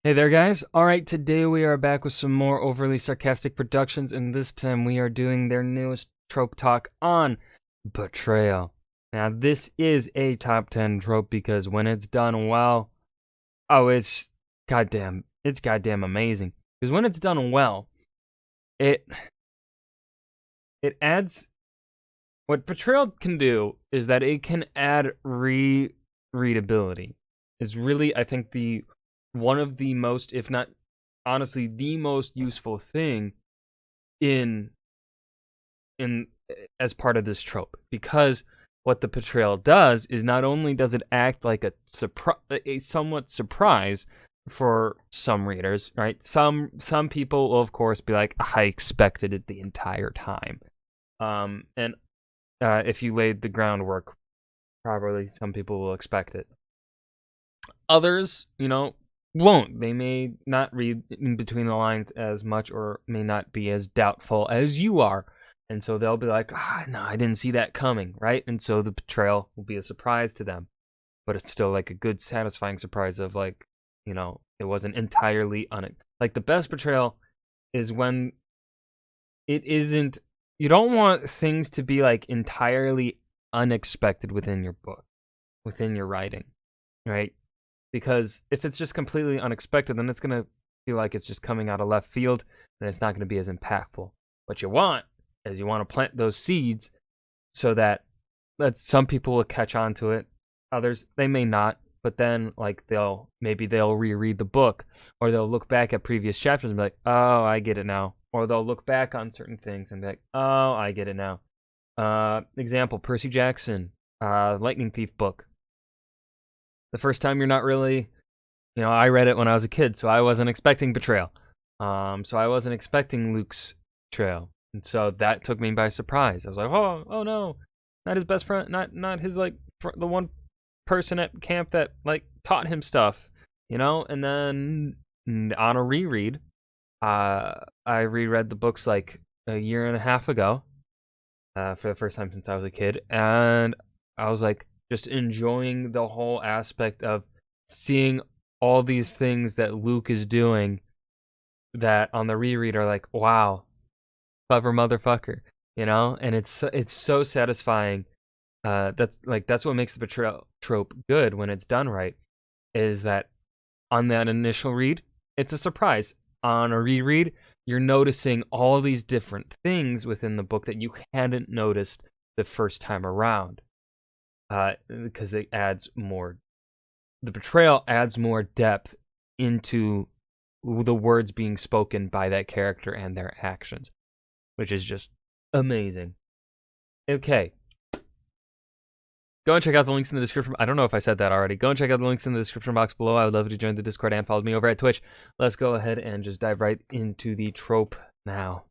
Hey there, guys. Alright, today we are back with some more overly sarcastic productions, and this time we are doing their newest trope talk on Betrayal. Now, this is a top 10 trope because when it's done well, it's goddamn amazing. Because when it's done well, it adds. What Betrayal can do is that it can add readability. Is really, I think, the one of the most, if not honestly the most useful thing in as part of this trope, because what the Betrayal does is not only does it act like a somewhat surprise for some readers, right? Some people will of course be like, I expected it the entire time, and if you laid the groundwork properly, some people will expect it. Others, won't. They may not read in between the lines as much or may not be as doubtful as you are. And so they'll be like, no, I didn't see that coming, right? And so the Betrayal will be a surprise to them. But it's still like a good, satisfying surprise of like, it wasn't entirely like the best Betrayal is when it isn't, you don't want things to be like entirely unexpected within your book, within your writing, right? Because if it's just completely unexpected, then it's going to feel like it's just coming out of left field, and it's not going to be as impactful. What you want is you want to plant those seeds so that some people will catch on to it. Others, they may not, but then like they'll reread the book, or they'll look back at previous chapters and be like, oh, I get it now. Or they'll look back on certain things and be like, oh, I get it now. Example, Percy Jackson, Lightning Thief book. The first time you're not really, I read it when I was a kid, so I wasn't expecting Betrayal. So I wasn't expecting Luke's betrayal. And so that took me by surprise. I was like, oh no, not his best friend, not his, like, the one person at camp that, like, taught him stuff, And then on a reread, I reread the books, like, a year and a half ago, for the first time since I was a kid, and I was like, just enjoying the whole aspect of seeing all these things that Luke is doing that on the reread are like, wow, clever motherfucker, And it's so satisfying. That's what makes the Betrayal trope good when it's done right, is that on that initial read, it's a surprise. On a reread, you're noticing all these different things within the book that you hadn't noticed the first time around. Because it adds more. The Betrayal adds more depth into the words being spoken by that character and their actions, which is just amazing. Okay. Go and check out the links in the description. I don't know if I said that already. Go and check out the links in the description box below. I would love you to join the Discord and follow me over at Twitch. Let's go ahead and just dive right into the trope now.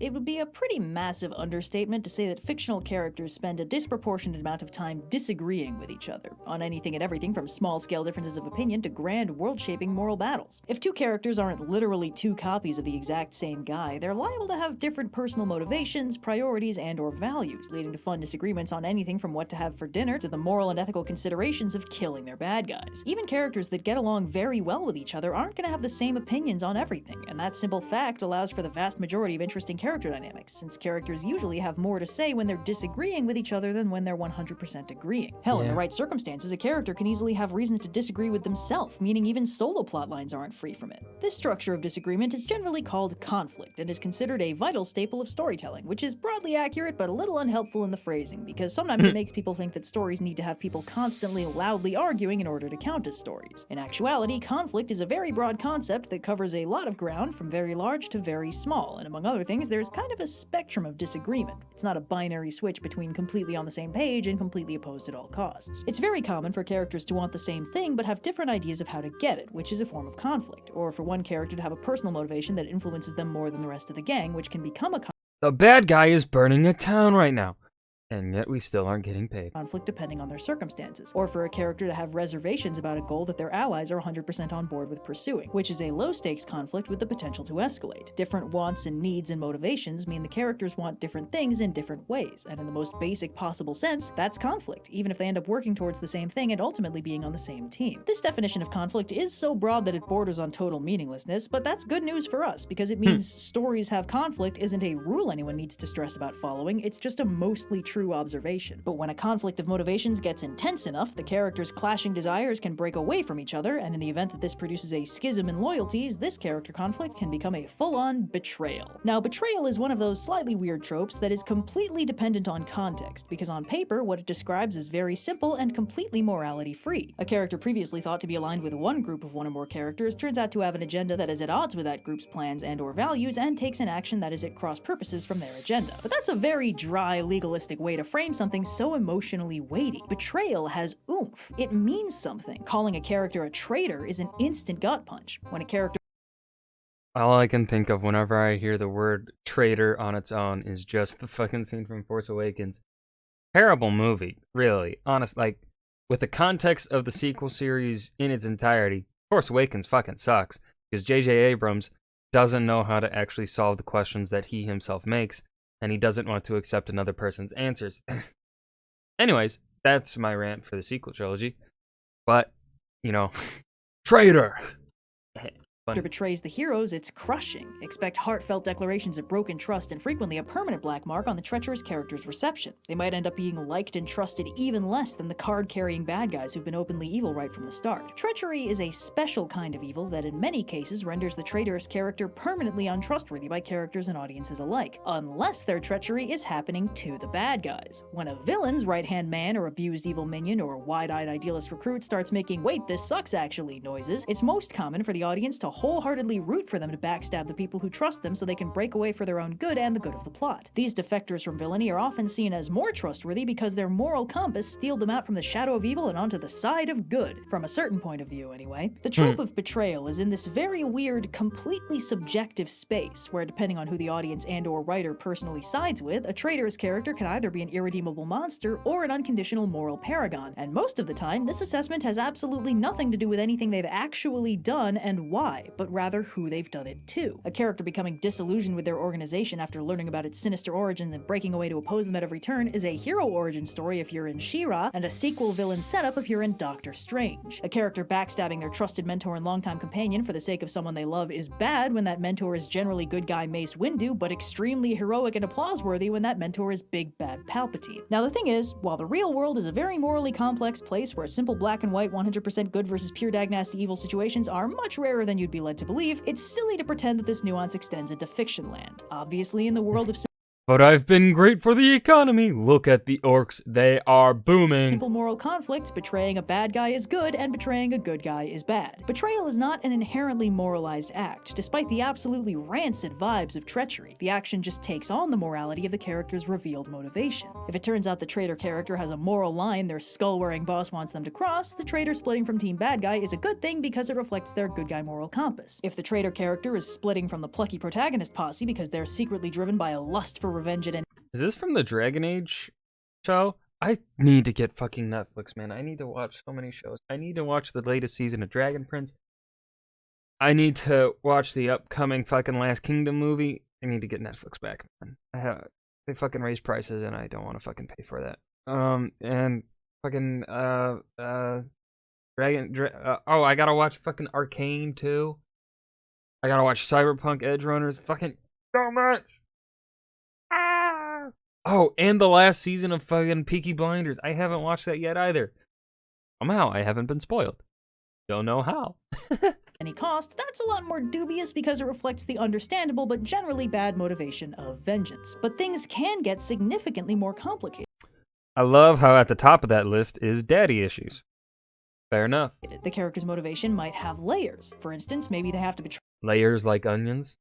It would be a pretty massive understatement to say that fictional characters spend a disproportionate amount of time disagreeing with each other, on anything and everything from small-scale differences of opinion to grand world-shaping moral battles. If two characters aren't literally two copies of the exact same guy, they're liable to have different personal motivations, priorities, and/or values, leading to fun disagreements on anything from what to have for dinner to the moral and ethical considerations of killing their bad guys. Even characters that get along very well with each other aren't going to have the same opinions on everything, and that simple fact allows for the vast majority of interesting character dynamics, since characters usually have more to say when they're disagreeing with each other than when they're 100% agreeing. Hell, in the right circumstances, a character can easily have reason to disagree with themselves, meaning even solo plotlines aren't free from it. This structure of disagreement is generally called conflict, and is considered a vital staple of storytelling, which is broadly accurate but a little unhelpful in the phrasing, because sometimes it makes people think that stories need to have people constantly loudly arguing in order to count as stories. In actuality, conflict is a very broad concept that covers a lot of ground, from very large to very small, and among other things, there's kind of a spectrum of disagreement. It's not a binary switch between completely on the same page and completely opposed at all costs. It's very common for characters to want the same thing but have different ideas of how to get it, which is a form of conflict, or for one character to have a personal motivation that influences them more than the rest of the gang, which can become a The bad guy is burning a town right now. And yet we still aren't getting paid. Conflict depending on their circumstances, or for a character to have reservations about a goal that their allies are 100% on board with pursuing, which is a low-stakes conflict with the potential to escalate. Different wants and needs and motivations mean the characters want different things in different ways, and in the most basic possible sense, that's conflict, even if they end up working towards the same thing and ultimately being on the same team. This definition of conflict is so broad that it borders on total meaninglessness, but that's good news for us, because it means stories have conflict isn't a rule anyone needs to stress about following, it's just a mostly true observation. But when a conflict of motivations gets intense enough, the characters' clashing desires can break away from each other, and in the event that this produces a schism in loyalties, this character conflict can become a full-on betrayal. Now, betrayal is one of those slightly weird tropes that is completely dependent on context, because on paper, what it describes is very simple and completely morality-free. A character previously thought to be aligned with one group of one or more characters turns out to have an agenda that is at odds with that group's plans and/or values, and takes an action that is at cross purposes from their agenda. But that's a very dry, legalistic way to frame something so emotionally weighty. Betrayal has oomph. It means something. Calling a character a traitor is an instant gut punch. When a character All I can think of whenever I hear the word traitor on its own is just the fucking scene from Force Awakens. Terrible movie, really. Honest, like, with the context of the sequel series in its entirety, Force Awakens fucking sucks, because J.J. Abrams doesn't know how to actually solve the questions that he himself makes, and he doesn't want to accept another person's answers. Anyways, that's my rant for the sequel trilogy. But, you know, traitor! betrays the heroes, it's crushing. Expect heartfelt declarations of broken trust and frequently a permanent black mark on the treacherous character's reception. They might end up being liked and trusted even less than the card-carrying bad guys who've been openly evil right from the start. Treachery is a special kind of evil that in many cases renders the traitorous character permanently untrustworthy by characters and audiences alike, unless their treachery is happening to the bad guys. When a villain's right-hand man or abused evil minion or wide-eyed idealist recruit starts making "wait, this sucks actually" noises, it's most common for the audience to wholeheartedly root for them to backstab the people who trust them so they can break away for their own good and the good of the plot. These defectors from villainy are often seen as more trustworthy because their moral compass steeled them out from the shadow of evil and onto the side of good, from a certain point of view anyway. The trope of betrayal is in this very weird, completely subjective space where, depending on who the audience and/or writer personally sides with, a traitorous character can either be an irredeemable monster or an unconditional moral paragon, and most of the time, this assessment has absolutely nothing to do with anything they've actually done and why, but rather who they've done it to. A character becoming disillusioned with their organization after learning about its sinister origins and breaking away to oppose them at every turn is a hero origin story if you're in She-Ra, and a sequel villain setup if you're in Doctor Strange. A character backstabbing their trusted mentor and longtime companion for the sake of someone they love is bad when that mentor is generally good guy Mace Windu, but extremely heroic and applause-worthy when that mentor is big bad Palpatine. Now the thing is, while the real world is a very morally complex place where simple black and white 100% good versus pure dag nasty evil situations are much rarer than you'd be led to believe, it's silly to pretend that this nuance extends into fiction land. Obviously, in the world of But I've been great for the economy. Look at the orcs. They are booming. simple moral conflicts, betraying a bad guy is good and betraying a good guy is bad. Betrayal is not an inherently moralized act, despite the absolutely rancid vibes of treachery. The action just takes on the morality of the character's revealed motivation. If it turns out the traitor character has a moral line their skull-wearing boss wants them to cross, the traitor splitting from team bad guy is a good thing because it reflects their good guy moral compass. If the traitor character is splitting from the plucky protagonist posse because they're secretly driven by a lust for revenge at any Is this from the Dragon Age show? I need to get fucking Netflix, man. I need to watch so many shows. I need to watch the latest season of Dragon Prince. I need to watch the upcoming fucking Last Kingdom movie. I need to get Netflix back, man. They fucking raised prices and I don't want to fucking pay for that. And fucking oh, I gotta watch fucking Arcane too. I gotta watch Cyberpunk Edge Runners. Fucking so much. Oh, and the last season of fucking Peaky Blinders. I haven't watched that yet either. Somehow I haven't been spoiled. Don't know how. any cost, that's a lot more dubious because it reflects the understandable but generally bad motivation of vengeance. But things can get significantly more complicated. I love how at the top of that list is daddy issues. Fair enough. The character's motivation might have layers. For instance, maybe they have to betray Layers like onions.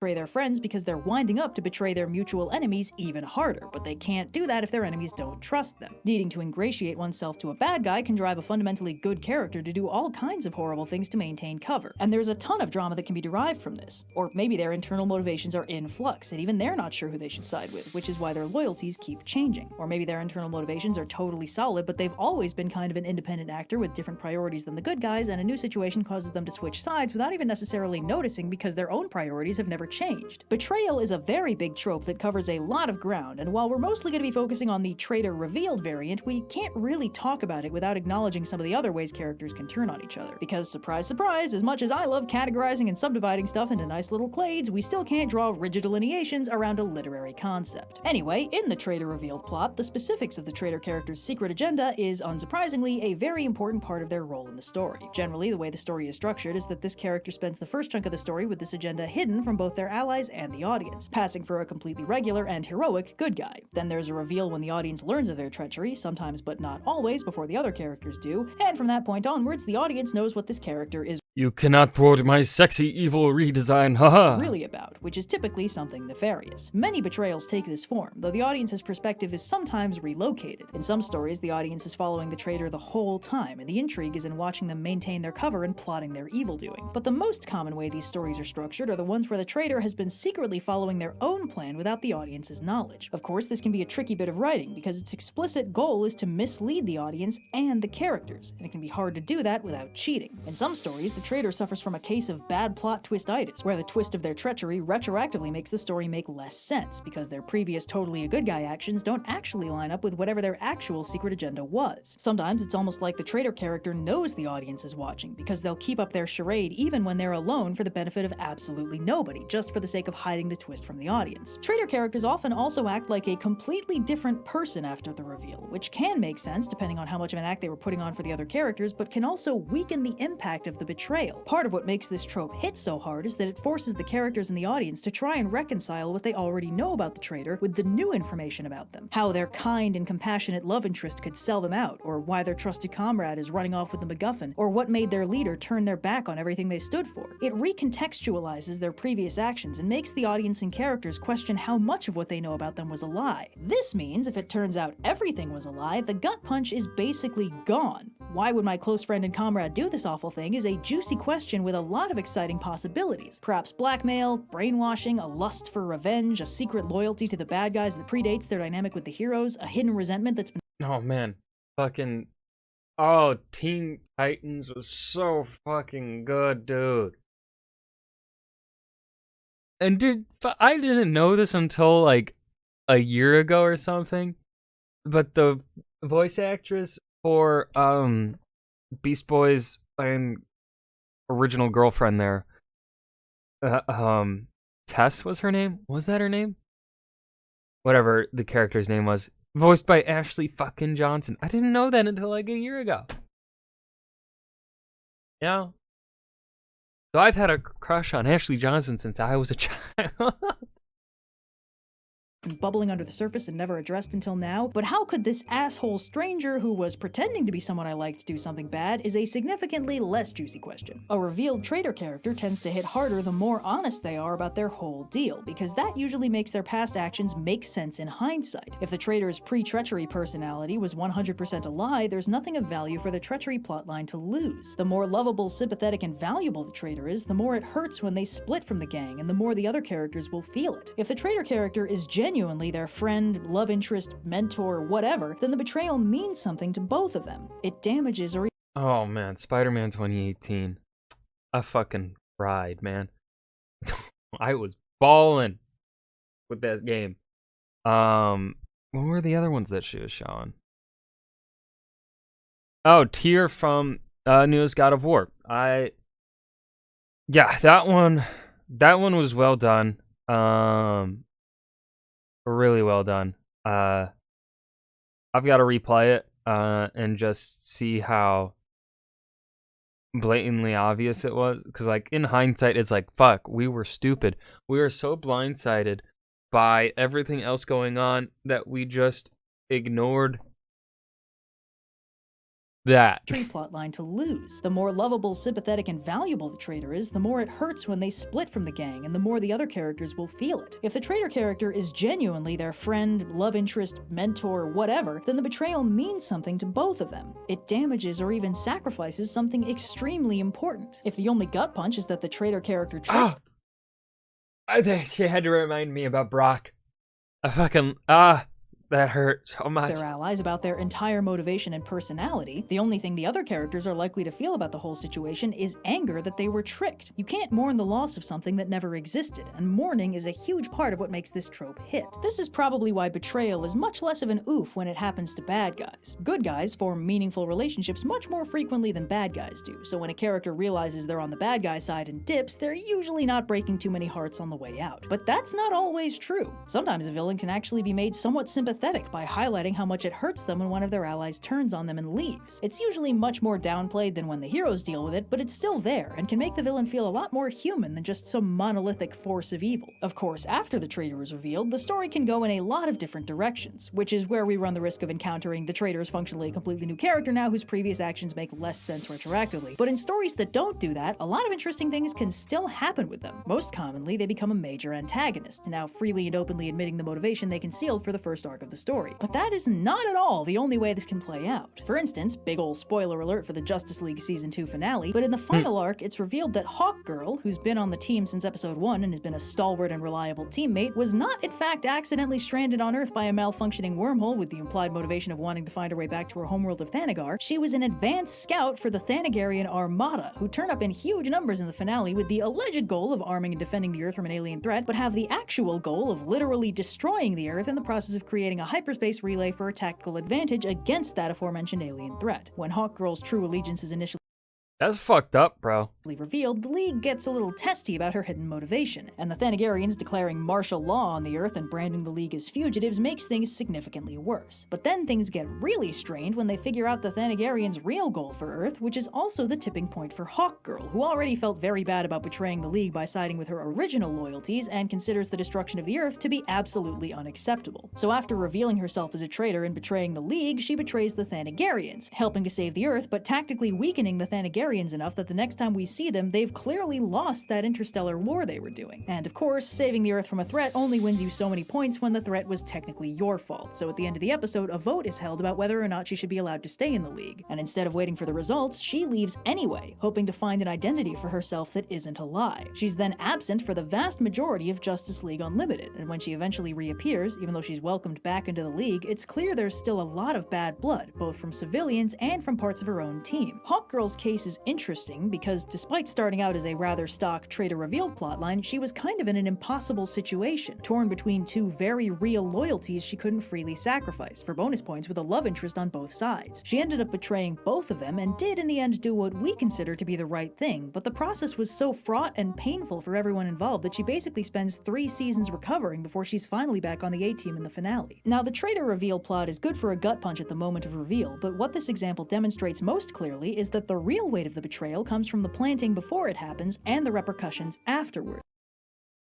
their friends because they're winding up to betray their mutual enemies even harder, but they can't do that if their enemies don't trust them. Needing to ingratiate oneself to a bad guy can drive a fundamentally good character to do all kinds of horrible things to maintain cover, and there's a ton of drama that can be derived from this. Or maybe their internal motivations are in flux, and even they're not sure who they should side with, which is why their loyalties keep changing. Or maybe their internal motivations are totally solid, but they've always been kind of an independent actor with different priorities than the good guys, and a new situation causes them to switch sides without even necessarily noticing because their own priorities have never changed. Betrayal is a very big trope that covers a lot of ground, and while we're mostly going to be focusing on the traitor revealed variant, we can't really talk about it without acknowledging some of the other ways characters can turn on each other. Because surprise, surprise, as much as I love categorizing and subdividing stuff into nice little clades, we still can't draw rigid delineations around a literary concept. Anyway, in the traitor revealed plot, the specifics of the traitor character's secret agenda is, unsurprisingly, a very important part of their role in the story. Generally, the way the story is structured is that this character spends the first chunk of the story with this agenda hidden from both their allies and the audience, passing for a completely regular and heroic good guy. Then there's a reveal when the audience learns of their treachery, sometimes but not always before the other characters do, and from that point onwards, the audience knows what this character is You cannot thwart my sexy evil redesign, haha! really about, which is typically something nefarious. Many betrayals take this form, though the audience's perspective is sometimes relocated. In some stories, the audience is following the traitor the whole time, and the intrigue is in watching them maintain their cover and plotting their evil doing. But the most common way these stories are structured are the ones where the traitor has been secretly following their own plan without the audience's knowledge. Of course, this can be a tricky bit of writing, because its explicit goal is to mislead the audience and the characters, and it can be hard to do that without cheating. In some stories, the traitor suffers from a case of bad plot twistitis, where the twist of their treachery retroactively makes the story make less sense, because their previous totally a good guy actions don't actually line up with whatever their actual secret agenda was. Sometimes it's almost like the traitor character knows the audience is watching, because they'll keep up their charade even when they're alone for the benefit of absolutely nobody, just for the sake of hiding the twist from the audience. Traitor characters often also act like a completely different person after the reveal, which can make sense depending on how much of an act they were putting on for the other characters, but can also weaken the impact of the betrayal. Part of what makes this trope hit so hard is that it forces the characters in the audience to try and reconcile what they already know about the traitor with the new information about them. How their kind and compassionate love interest could sell them out, or why their trusted comrade is running off with the MacGuffin, or what made their leader turn their back on everything they stood for. It recontextualizes their previous actions and makes the audience and characters question how much of what they know about them was a lie. This means if it turns out everything was a lie, the gut punch is basically gone. Why would my close friend and comrade do this awful thing is a juicy question with a lot of exciting possibilities. Perhaps blackmail, brainwashing, a lust for revenge, a secret loyalty to the bad guys that predates their dynamic with the heroes, a hidden resentment that's been Oh man, fucking, oh, Teen Titans was so fucking good, dude. And dude, I didn't know this until like a year ago or something, but the voice actress for Beast Boy's original girlfriend there, Tess was her name? Was that her name? Whatever the character's name was, voiced by Ashley fucking Johnson. I didn't know that until like a year ago. Yeah. So I've had a crush on Ashley Johnson since I was a child. bubbling under the surface and never addressed until now, but how could this asshole stranger who was pretending to be someone I liked do something bad is a significantly less juicy question. A revealed traitor character tends to hit harder the more honest they are about their whole deal, because that usually makes their past actions make sense in hindsight. If the traitor's pre-treachery personality was 100% a lie, there's nothing of value for the treachery plotline to lose. The more lovable, sympathetic, and valuable the traitor is, the more it hurts when they split from the gang, and the more the other characters will feel it. If the traitor character is genuinely their friend, love interest, mentor, whatever, then the betrayal means something to both of them. It damages or Oh man, Spider-Man 2018. I fucking cried, man. I was balling with that game. What were the other ones that she was showing? Oh, Tyr from newest God of War. Yeah, that one was well done. Really well done. I've got to replay it and just see how blatantly obvious it was, because like in hindsight it's like, fuck, we were stupid. We were so blindsided by everything else going on that we just ignored that. plotline to lose. The more lovable, sympathetic, and valuable the traitor is, the more it hurts when they split from the gang, and the more the other characters will feel it. If the traitor character is genuinely their friend, love interest, mentor, whatever, then the betrayal means something to both of them. It damages or even sacrifices something extremely important. If the only gut punch is that the traitor character tricked I think she had to remind me about Brock. That hurt so much. their allies about their entire motivation and personality, the only thing the other characters are likely to feel about the whole situation is anger that they were tricked. You can't mourn the loss of something that never existed, and mourning is a huge part of what makes this trope hit. This is probably why betrayal is much less of an oof when it happens to bad guys. Good guys form meaningful relationships much more frequently than bad guys do, so when a character realizes they're on the bad guy side and dips, they're usually not breaking too many hearts on the way out. But that's not always true. Sometimes a villain can actually be made somewhat sympathetic by highlighting how much it hurts them when one of their allies turns on them and leaves. It's usually much more downplayed than when the heroes deal with it, but it's still there, and can make the villain feel a lot more human than just some monolithic force of evil. Of course, after the traitor is revealed, the story can go in a lot of different directions, which is where we run the risk of encountering the traitor as functionally a completely new character now whose previous actions make less sense retroactively. But in stories that don't do that, a lot of interesting things can still happen with them. Most commonly, they become a major antagonist, now freely and openly admitting the motivation they concealed for the first arc of the story. But that is not at all the only way this can play out. For instance, big ol' spoiler alert for the Justice League Season 2 finale, but in the final arc, it's revealed that Hawkgirl, who's been on the team since episode 1 and has been a stalwart and reliable teammate, was not in fact accidentally stranded on Earth by a malfunctioning wormhole with the implied motivation of wanting to find her way back to her homeworld of Thanagar. She was an advanced scout for the Thanagarian Armada, who turn up in huge numbers in the finale with the alleged goal of arming and defending the Earth from an alien threat, but have the actual goal of literally destroying the Earth in the process of creating a hyperspace relay for a tactical advantage against that aforementioned alien threat. When Hawkgirl's true allegiance is initially That's fucked up, bro. revealed, the League gets a little testy about her hidden motivation, and the Thanagarians declaring martial law on the Earth and branding the League as fugitives makes things significantly worse. But then things get really strained when they figure out the Thanagarians' real goal for Earth, which is also the tipping point for Hawkgirl, who already felt very bad about betraying the League by siding with her original loyalties and considers the destruction of the Earth to be absolutely unacceptable. So after revealing herself as a traitor and betraying the League, she betrays the Thanagarians, helping to save the Earth, but tactically weakening the Thanagarians enough that the next time we see them, they've clearly lost that interstellar war they were doing. And of course, saving the Earth from a threat only wins you so many points when the threat was technically your fault. So at the end of the episode, a vote is held about whether or not she should be allowed to stay in the League. And instead of waiting for the results, she leaves anyway, hoping to find an identity for herself that isn't a lie. She's then absent for the vast majority of Justice League Unlimited, and when she eventually reappears, even though she's welcomed back into the League, it's clear there's still a lot of bad blood, both from civilians and from parts of her own team. Hawkgirl's case is interesting because despite starting out as a rather stock traitor revealed plotline, she was kind of in an impossible situation, torn between two very real loyalties she couldn't freely sacrifice, for bonus points with a love interest on both sides. She ended up betraying both of them and did in the end do what we consider to be the right thing, but the process was so fraught and painful for everyone involved that she basically spends 3 seasons recovering before she's finally back on the A-team in the finale. Now, the traitor reveal plot is good for a gut punch at the moment of reveal, but what this example demonstrates most clearly is that the real weight of the betrayal comes from the planting before it happens and the repercussions afterward.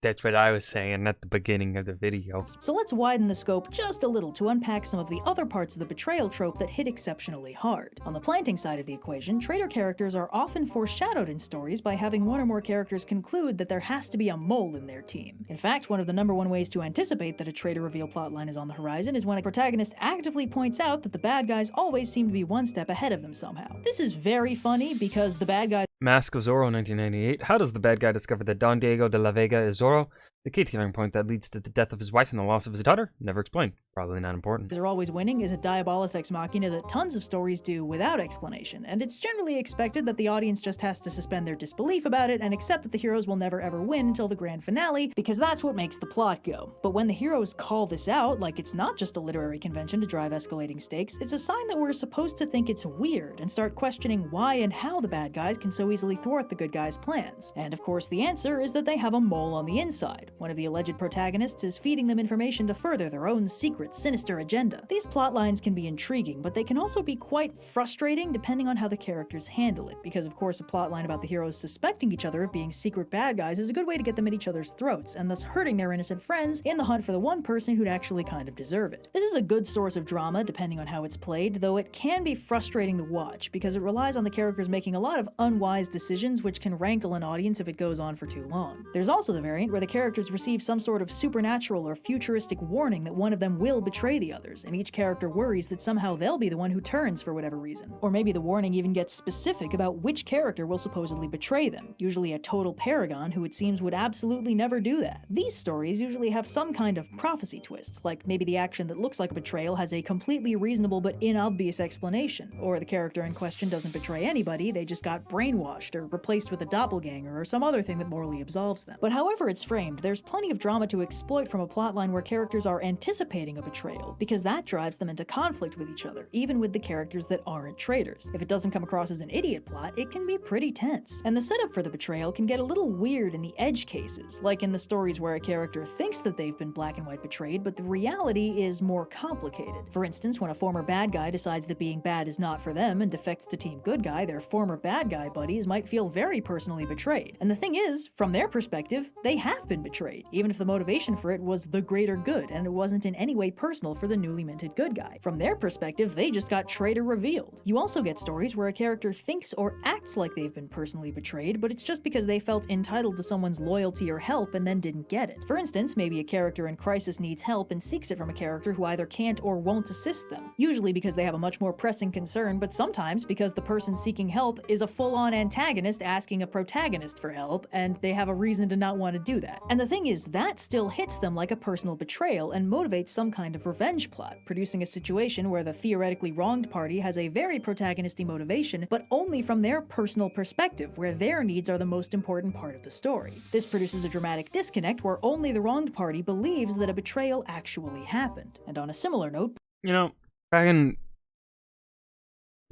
That's what I was saying at the beginning of the video. So let's widen the scope just a little to unpack some of the other parts of the betrayal trope that hit exceptionally hard. On the planting side of the equation, traitor characters are often foreshadowed in stories by having one or more characters conclude that there has to be a mole in their team. In fact, one of the #1 ways to anticipate that a traitor reveal plotline is on the horizon is when a protagonist actively points out that the bad guys always seem to be one step ahead of them somehow. This is very funny because the bad guys Mask of Zorro, 1998. How does the bad guy discover that Don Diego de la Vega is Zorro? The key turning point that leads to the death of his wife and the loss of his daughter? Never explained. Probably not important. are always winning is a diabolus ex machina that tons of stories do without explanation, and it's generally expected that the audience just has to suspend their disbelief about it and accept that the heroes will never ever win until the grand finale, because that's what makes the plot go. But when the heroes call this out, like it's not just a literary convention to drive escalating stakes, it's a sign that we're supposed to think it's weird and start questioning why and how the bad guys can so easily thwart the good guys' plans. And of course the answer is that they have a mole on the inside. One of the alleged protagonists is feeding them information to further their own secret, sinister agenda. These plot lines can be intriguing, but they can also be quite frustrating depending on how the characters handle it, because of course a plot line about the heroes suspecting each other of being secret bad guys is a good way to get them at each other's throats, and thus hurting their innocent friends in the hunt for the one person who'd actually kind of deserve it. This is a good source of drama depending on how it's played, though it can be frustrating to watch, because it relies on the characters making a lot of unwise decisions which can rankle an audience if it goes on for too long. There's also the variant where the characters receive some sort of supernatural or futuristic warning that one of them will betray the others, and each character worries that somehow they'll be the one who turns for whatever reason. Or maybe the warning even gets specific about which character will supposedly betray them, usually a total paragon who it seems would absolutely never do that. These stories usually have some kind of prophecy twist, like maybe the action that looks like a betrayal has a completely reasonable but inobvious explanation, or the character in question doesn't betray anybody, they just got brainwashed or replaced with a doppelganger or some other thing that morally absolves them. But however it's framed, there's plenty of drama to exploit from a plotline where characters are anticipating a betrayal, because that drives them into conflict with each other, even with the characters that aren't traitors. If it doesn't come across as an idiot plot, it can be pretty tense. And the setup for the betrayal can get a little weird in the edge cases, like in the stories where a character thinks that they've been black and white betrayed, but the reality is more complicated. For instance, when a former bad guy decides that being bad is not for them and defects to Team Good Guy, their former bad guy buddies might feel very personally betrayed. And the thing is, from their perspective, they have been betrayed, even if the motivation for it was the greater good and it wasn't in any way personal for the newly minted good guy. From their perspective, they just got traitor revealed. You also get stories where a character thinks or acts like they've been personally betrayed, but it's just because they felt entitled to someone's loyalty or help and then didn't get it. For instance, maybe a character in crisis needs help and seeks it from a character who either can't or won't assist them, usually because they have a much more pressing concern, but sometimes because the person seeking help is a full-on antagonist asking a protagonist for help, and they have a reason to not want to do that. And the thing is, that still hits them like a personal betrayal and motivates some kind of revenge plot, producing a situation where the theoretically wronged party has a very protagonistic motivation, but only from their personal perspective, where their needs are the most important part of the story. This produces a dramatic disconnect where only the wronged party believes that a betrayal actually happened. And on a similar note, You know, fucking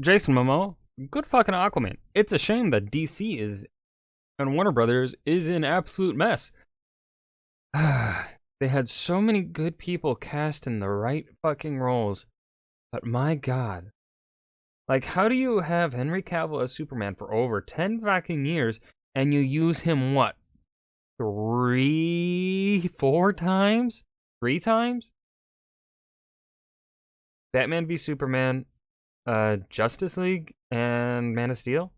Jason Momoa, good fucking Aquaman. It's a shame that DC is and Warner Brothers is in absolute mess. They had so many good people cast in the right fucking roles, but my god. Like, how do you have Henry Cavill as Superman for over 10 fucking years and you use him, what, 4 times? 3 times? Batman v Superman, Justice League, and Man of Steel?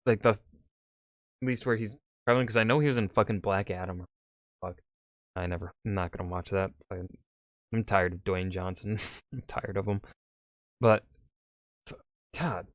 Like, at least where he's traveling, because I know he was in fucking Black Adam. Fuck. I'm not gonna watch that. I'm tired of Dwayne Johnson. I'm tired of him. But, God.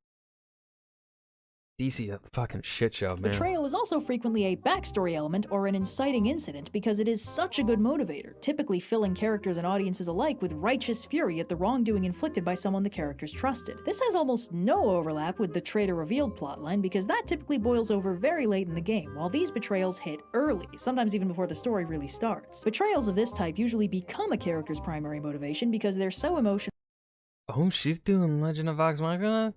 DC, a fucking shit show, man. betrayal is also frequently a backstory element or an inciting incident because it is such a good motivator, typically filling characters and audiences alike with righteous fury at the wrongdoing inflicted by someone the characters trusted. This has almost no overlap with the traitor revealed plotline because that typically boils over very late in the game, while these betrayals hit early, sometimes even before the story really starts. Betrayals of this type usually become a character's primary motivation because they're so emotional. Oh, she's doing Legend of Vox Machina?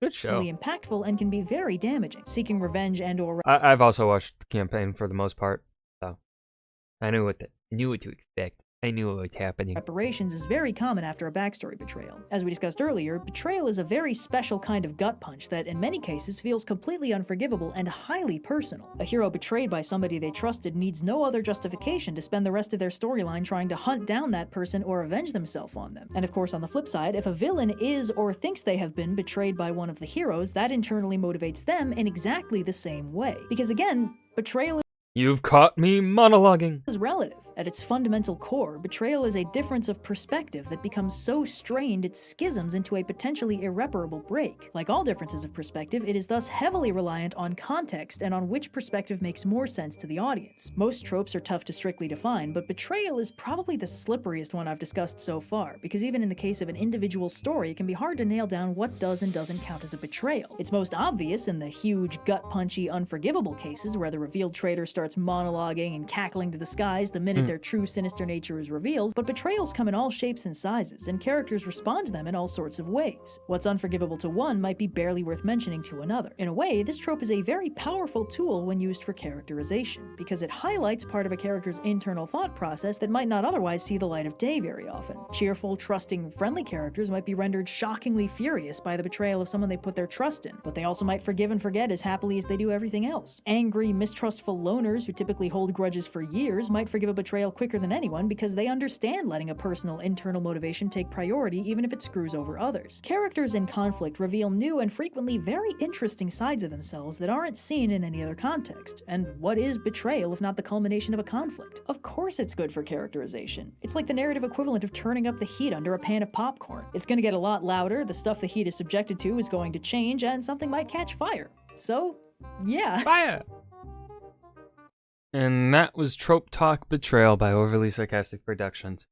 Good show. Impactful and can be very damaging. Seeking revenge and or I've also watched the campaign for the most part, so I knew what to expect. I knew what was happening. reparations is very common after a backstory betrayal. As we discussed earlier, betrayal is a very special kind of gut punch that in many cases feels completely unforgivable and highly personal. A hero betrayed by somebody they trusted needs no other justification to spend the rest of their storyline trying to hunt down that person or avenge themselves on them. And of course, on the flip side, if a villain is or thinks they have been betrayed by one of the heroes, that internally motivates them in exactly the same way. Because again, betrayal You've caught me monologuing. is relative. At its fundamental core, betrayal is a difference of perspective that becomes so strained it schisms into a potentially irreparable break. Like all differences of perspective, it is thus heavily reliant on context and on which perspective makes more sense to the audience. Most tropes are tough to strictly define, but betrayal is probably the slipperiest one I've discussed so far, because even in the case of an individual story, it can be hard to nail down what does and doesn't count as a betrayal. It's most obvious in the huge, gut-punchy, unforgivable cases where the revealed traitor starts starts monologuing and cackling to the skies the minute their true sinister nature is revealed, but betrayals come in all shapes and sizes, and characters respond to them in all sorts of ways. What's unforgivable to one might be barely worth mentioning to another. In a way, this trope is a very powerful tool when used for characterization, because it highlights part of a character's internal thought process that might not otherwise see the light of day very often. Cheerful, trusting, friendly characters might be rendered shockingly furious by the betrayal of someone they put their trust in, but they also might forgive and forget as happily as they do everything else. Angry, mistrustful loners who typically hold grudges for years might forgive a betrayal quicker than anyone because they understand letting a personal internal motivation take priority even if it screws over others. Characters in conflict reveal new and frequently very interesting sides of themselves that aren't seen in any other context. And what is betrayal if not the culmination of a conflict? Of course it's good for characterization. It's like the narrative equivalent of turning up the heat under a pan of popcorn. It's going to get a lot louder, the stuff the heat is subjected to is going to change, and something might catch fire. So, yeah. Fire! And that was Trope Talk Betrayal by Overly Sarcastic Productions.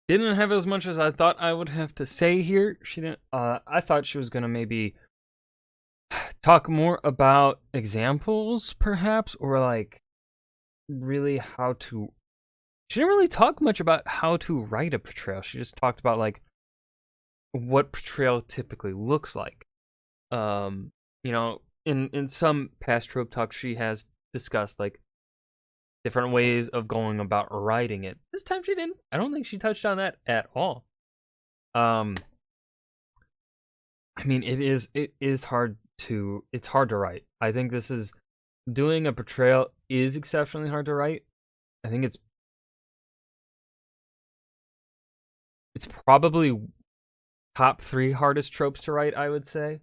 Didn't have as much as I thought I would have to say here. She didn't. I thought she was gonna maybe talk more about examples, perhaps, or like really how to. She didn't really talk much about how to write a betrayal. She just talked about like what betrayal typically looks like. You know, in some past trope talks, she has discussed like different ways of going about writing it. This time she didn't. I don't think she touched on that at all. I mean, it's hard to write. I think this is doing a betrayal is exceptionally hard to write. I think it's probably top 3 hardest tropes to write, I would say.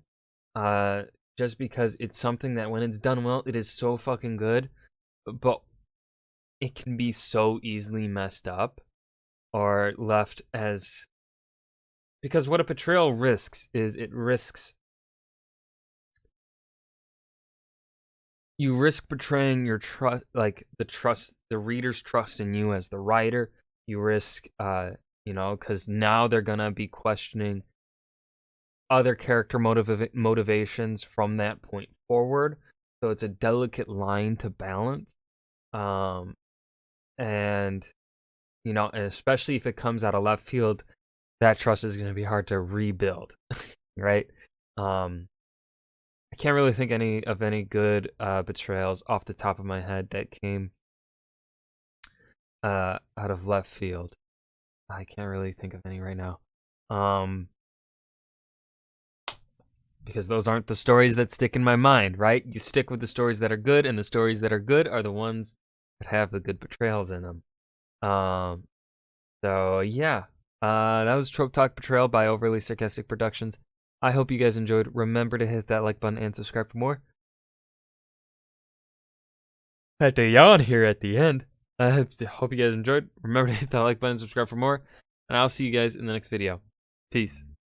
Just because it's something that when it's done well, it is so fucking good, but it can be so easily messed up or left as, because what a betrayal risks is you risk betraying your trust, like the reader's trust in you as the writer. You risk, because now they're gonna be questioning other character motivations from that point forward. So it's a delicate line to balance. And especially if it comes out of left field, that trust is going to be hard to rebuild, right? I can't really think of any good betrayals off the top of my head that came out of left field. I can't really think of any right now. Because those aren't the stories that stick in my mind, right? You stick with the stories that are good, and the stories that are good are the ones that have the good betrayals in them. So yeah, that was Trope Talk Betrayal by Overly Sarcastic Productions. I hope you guys enjoyed. Remember to hit that like button and subscribe for more. Had to yawn here at the end. I hope you guys enjoyed. Remember to hit that like button and subscribe for more. And I'll see you guys in the next video. Peace.